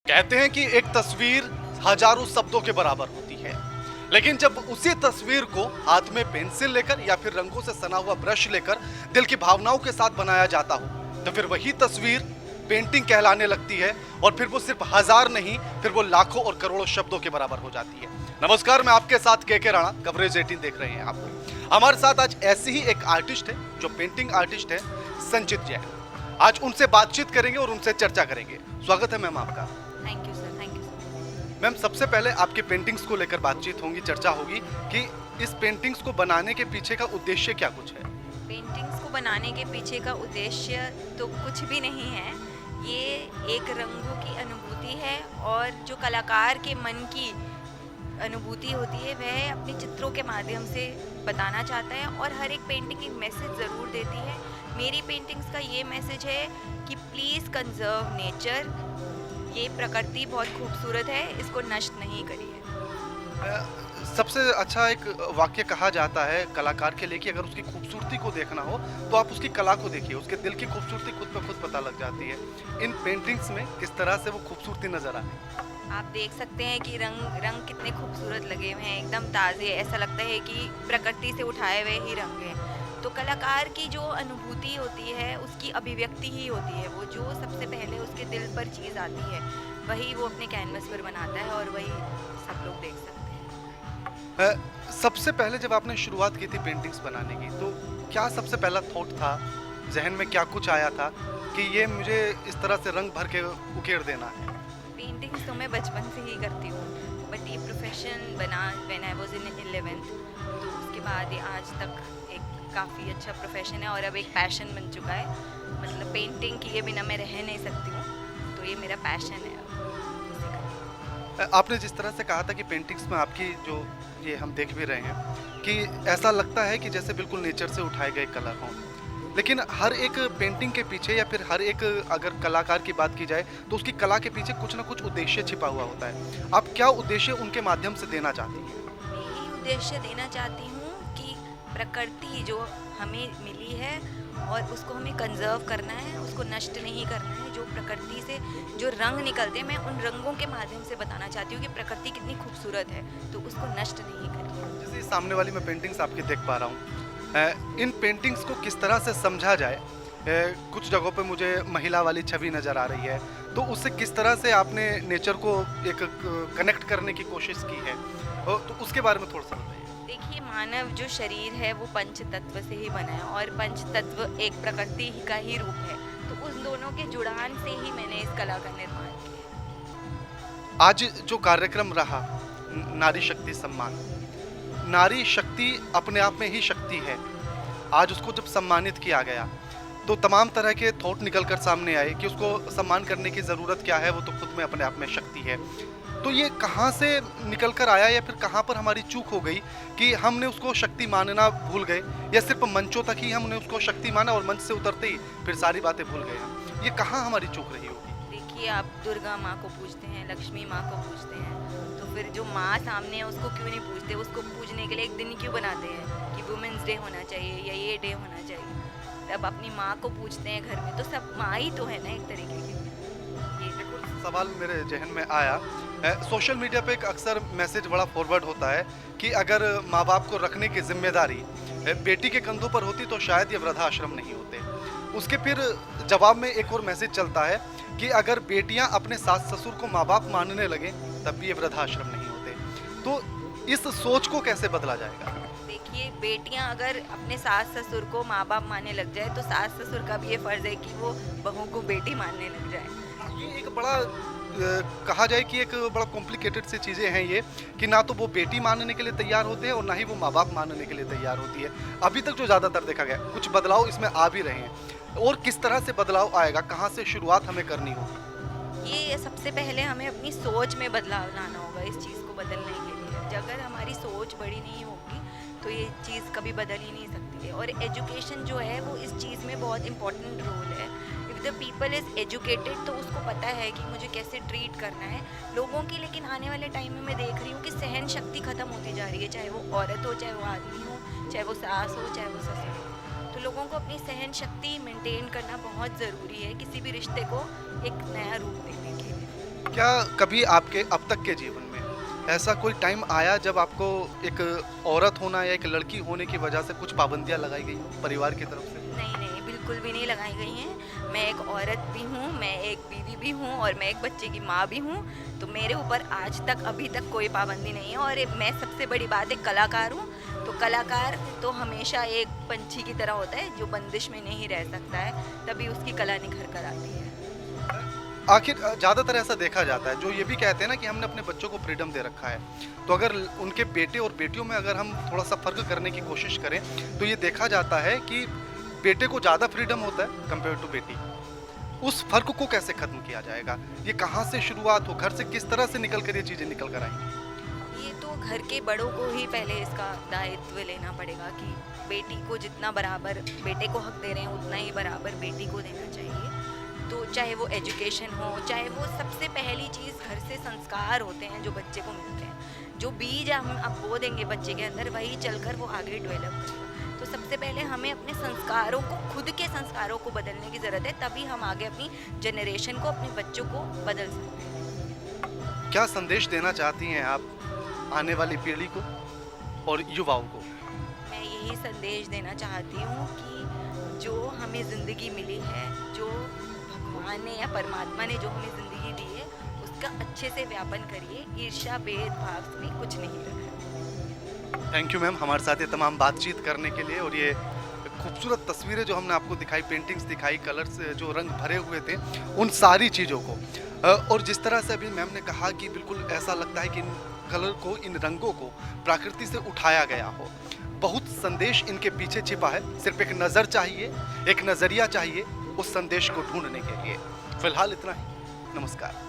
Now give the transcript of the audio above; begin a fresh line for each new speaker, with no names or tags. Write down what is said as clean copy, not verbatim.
कहते हैं कि एक तस्वीर हजारों शब्दों के बराबर होती है, लेकिन जब उसी तस्वीर को हाथ में पेंसिल लेकर या फिर रंगों से सना हुआ ब्रश लेकर दिल की भावनाओं के साथ बनाया जाता हो, तो फिर वही तस्वीर पेंटिंग कहलाने लगती है। और फिर वो सिर्फ हजार नहीं, फिर वो लाखों और करोड़ों शब्दों के बराबर हो जाती है। नमस्कार, मैं आपके साथ के राणा, कवरेज 18 देख रहे हैं आप। हमारे साथ आज ऐसी ही एक आर्टिस्ट है जो पेंटिंग आर्टिस्ट है, संचित जैन। आज उनसे बातचीत करेंगे और उनसे चर्चा करेंगे। स्वागत है मैम आपका।
Thank you sir, thank you sir.
Ma'am, सबसे पहले आपके पेंटिंग्स को लेकर बातचीत होगी, चर्चा होगी कि इस पेंटिंग्स को बनाने के पीछे का उद्देश्य क्या कुछ है।
पेंटिंग्स को बनाने के पीछे का उद्देश्य तो कुछ भी नहीं है। ये एक रंगों की अनुभूति है और जो कलाकार के मन की अनुभूति होती है वह अपने चित्रों के माध्यम से बताना चाहता है और हर एक पेंटिंग एक मैसेज ज़रूर देती है। मेरी पेंटिंग्स का ये मैसेज है कि प्लीज़ कंजर्व नेचर। ये प्रकृति बहुत खूबसूरत है, इसको नष्ट नहीं करिए।
सबसे अच्छा एक वाक्य कहा जाता है कलाकार के लिए कि अगर उसकी खूबसूरती को देखना हो तो आप उसकी कला को देखिए, उसके दिल की खूबसूरती खुद ब खुद पता लग जाती है। इन पेंटिंग्स में किस तरह से वो खूबसूरती नजर आए।
आप देख सकते हैं कि रंग रंग कितने खूबसूरत लगे हुए हैं, एकदम ताज़े। ऐसा लगता है कि प्रकृति से उठाए हुए ही रंग हैं। तो कलाकार की जो अनुभूति होती है उसकी अभिव्यक्ति ही होती है। वो जो सबसे पहले उसके दिल पर चीज़ आती है वही वो अपने कैनवस पर बनाता है और वही सब लोग देख सकते हैं।
सबसे पहले जब आपने शुरुआत की थी पेंटिंग्स बनाने की, तो क्या सबसे पहला थॉट था, जहन में क्या कुछ आया था कि ये मुझे इस तरह से रंग भर के उकेर देना है।
पेंटिंग्स तो मैं बचपन से ही करती हूँ, बट ये प्रोफेशन बना when I was in 11th। तो उसके बाद ये आज तक एक काफ़ी अच्छा प्रोफेशन है और अब एक पैशन बन चुका है। मतलब पेंटिंग किए बिना मैं रह नहीं सकती हूँ, तो ये मेरा पैशन है अब।
आपने जिस तरह से कहा था कि पेंटिंग्स में आपकी जो ये हम देख भी रहे हैं कि ऐसा लगता है कि जैसे बिल्कुल नेचर से उठाए गए कलर हों, लेकिन हर एक पेंटिंग के पीछे या फिर हर एक अगर कलाकार की बात की जाए तो उसकी कला के पीछे कुछ ना कुछ उद्देश्य छिपा हुआ होता है। आप क्या उद्देश्य उनके माध्यम से देना चाहती हैं?
यही उद्देश्य देना चाहती हूँ कि प्रकृति जो हमें मिली है और उसको हमें कंजर्व करना है, उसको नष्ट नहीं करना है। जो प्रकृति से जो रंग निकलते हैं, मैं उन रंगों के माध्यम से बताना चाहती हूँ कि प्रकृति कितनी खूबसूरत है, तो उसको नष्ट नहीं करिए।
जैसे सामने वाली मैं पेंटिंग्स आपकी देख पा रहा हूँ, इन पेंटिंग्स को किस तरह से समझा जाए। कुछ जगहों पे मुझे महिला वाली छवि नज़र आ रही है, तो उससे किस तरह से आपने नेचर को एक कनेक्ट करने की कोशिश की है, तो उसके बारे में थोड़ा सा बताइए।
देखिए, मानव जो शरीर है वो पंच तत्व से ही बना है और पंच तत्व एक प्रकृति का ही रूप है। तो उस दोनों के जुड़ान से ही मैंने इस कला का निर्माण किया।
आज जो कार्यक्रम रहा, नारी शक्ति सम्मान, नारी शक्ति अपने आप में ही शक्ति है। आज उसको जब सम्मानित किया गया तो तमाम तरह के थॉट निकल कर सामने आए कि उसको सम्मान करने की ज़रूरत क्या है, वो तो खुद में अपने आप में शक्ति है। तो ये कहाँ से निकल कर आया या फिर कहाँ पर हमारी चूक हो गई कि हमने उसको शक्ति मानना भूल गए, या सिर्फ मंचों तक ही हमने उसको शक्ति माना और मंच से उतरते ही फिर सारी बातें भूल गए हम। ये कहाँ हमारी चूक रही होगी?
देखिए, आप दुर्गा माँ को पूजते हैं, लक्ष्मी माँ को पूजते हैं, तो फिर जो माँ सामने है उसको क्यों नहीं पूजते? उसको पूजने के लिए एक दिन क्यों बनाते हैं कि वुमेंस डे होना चाहिए या ये डे होना चाहिए? तब अपनी माँ को पूजते हैं घर में, तो सब माँ ही तो है ना एक तरीके की। ये
सवाल मेरे जहन में आया, सोशल मीडिया पे एक अक्सर मैसेज बड़ा फॉरवर्ड होता है कि अगर माँ बाप को रखने की जिम्मेदारी बेटी के कंधों पर होती तो शायद ये वृद्धाश्रम नहीं होते। उसके फिर जवाब में एक और मैसेज चलता है कि अगर बेटियां अपने सास ससुर को माँ बाप मानने लगें तब भी ये वृद्धाश्रम नहीं होते। तो इस सोच को कैसे बदला जाएगा?
देखिए, बेटियां अगर अपने सास ससुर को माँ बाप मानने लग जाए तो सास ससुर का भी ये फर्ज है कि वो बहू को बेटी मानने लग जाए।
ये एक बड़ा कहा जाए कि एक बड़ा कॉम्प्लिकेटेड सी चीज़ें हैं ये, कि ना तो वो बेटी मानने के लिए तैयार होते हैं और ना ही वो माँ बाप मानने के लिए तैयार होती है। अभी तक जो ज़्यादातर देखा गया, कुछ बदलाव इसमें आ भी रहे हैं, और किस तरह से बदलाव आएगा, कहाँ से शुरुआत हमें करनी होगी?
ये सबसे पहले हमें अपनी सोच में बदलाव लाना होगा इस चीज़ को बदलने के लिए। अगर हमारी सोच बड़ी नहीं होगी तो ये चीज़ कभी बदल ही नहीं सकती है। और एजुकेशन जो है वो इस चीज़ में बहुत इम्पोर्टेंट रोल है। If the people is educated तो उसको पता है कि मुझे कैसे ट्रीट करना है लोगों की। लेकिन आने वाले टाइम में मैं देख रही हूँ कि सहन शक्ति ख़त्म होती जा रही है, चाहे वो औरत हो, चाहे वो आदमी हो, चाहे वो सास हो, चाहे वो ससुर हो। तो लोगों को अपनी सहन शक्ति मेंटेन करना बहुत ज़रूरी है किसी भी रिश्ते को एक नया रूप देने के लिए।
क्या कभी आपके अब तक के जीवन में ऐसा कोई टाइम आया जब आपको एक औरत होना या एक लड़की होने की वजह से कुछ पाबंदियां लगाई गई हो परिवार की तरफ से?
नहीं नहीं, बिल्कुल भी नहीं लगाई गई हैं। मैं एक औरत भी हूँ, मैं एक बीवी भी हूँ और मैं एक बच्चे की माँ भी हूँ। तो मेरे ऊपर आज तक अभी तक कोई पाबंदी नहीं है। और मैं सबसे बड़ी बात एक कलाकार हूँ। तो कलाकार तो हमेशा एक पंछी की तरह होता है जो बंदिश में नहीं रह सकता है, तभी उसकी कला निखर कर आती है।
आखिर ज़्यादातर ऐसा देखा जाता है, जो ये भी कहते हैं ना कि हमने अपने बच्चों को फ्रीडम दे रखा है। तो अगर उनके बेटे और बेटियों में अगर हम थोड़ा सा फ़र्क करने की कोशिश करें तो ये देखा जाता है कि बेटे को ज़्यादा फ्रीडम होता है कंपेयर टू बेटी। उस फ़र्क को कैसे ख़त्म किया जाएगा? ये कहाँ से शुरुआत हो, घर से किस तरह से निकल कर ये चीज़ें निकल कर आएंगी?
ये तो घर के बड़ों को ही पहले इसका दायित्व लेना पड़ेगा कि बेटी को जितना बराबर बेटे को हक दे रहे हैं उतना ही बराबर बेटी को देना चाहिए। तो चाहे वो एजुकेशन हो, चाहे वो सबसे पहली चीज़ घर से संस्कार होते हैं जो बच्चे को मिलते हैं। जो बीज हम अब बो देंगे बच्चे के अंदर, वही चलकर वो आगे डेवलप करेगा। तो सबसे पहले हमें अपने संस्कारों को, खुद के संस्कारों को बदलने की ज़रूरत है, तभी हम आगे अपनी जनरेशन को, अपने बच्चों को बदल सकते हैं।
क्या संदेश देना चाहती हैं आप आने वाली पीढ़ी को और युवाओं को?
मैं यही संदेश देना चाहती हूँ कि जो हमें ज़िंदगी मिली है, जो भगवान ने या परमात्मा ने जो हमें ज़िंदगी दी है, उसका अच्छे से व्यापन करिए। ईर्ष्या, भेदभाव में कुछ नहीं रखा।
थैंक यू मैम, हमारे साथ ये तमाम बातचीत करने के लिए और ये खूबसूरत तस्वीरें जो हमने आपको दिखाई, पेंटिंग्स दिखाई, कलर्स जो रंग भरे हुए थे, उन सारी चीज़ों को और जिस तरह से अभी मैम ने कहा कि बिल्कुल ऐसा लगता है कि इन कलर को, इन रंगों को प्रकृति से उठाया गया हो। बहुत संदेश इनके पीछे छिपा है, सिर्फ एक नज़र चाहिए, एक नज़रिया चाहिए उस संदेश को ढूंढने के लिए। फिलहाल इतना ही, नमस्कार।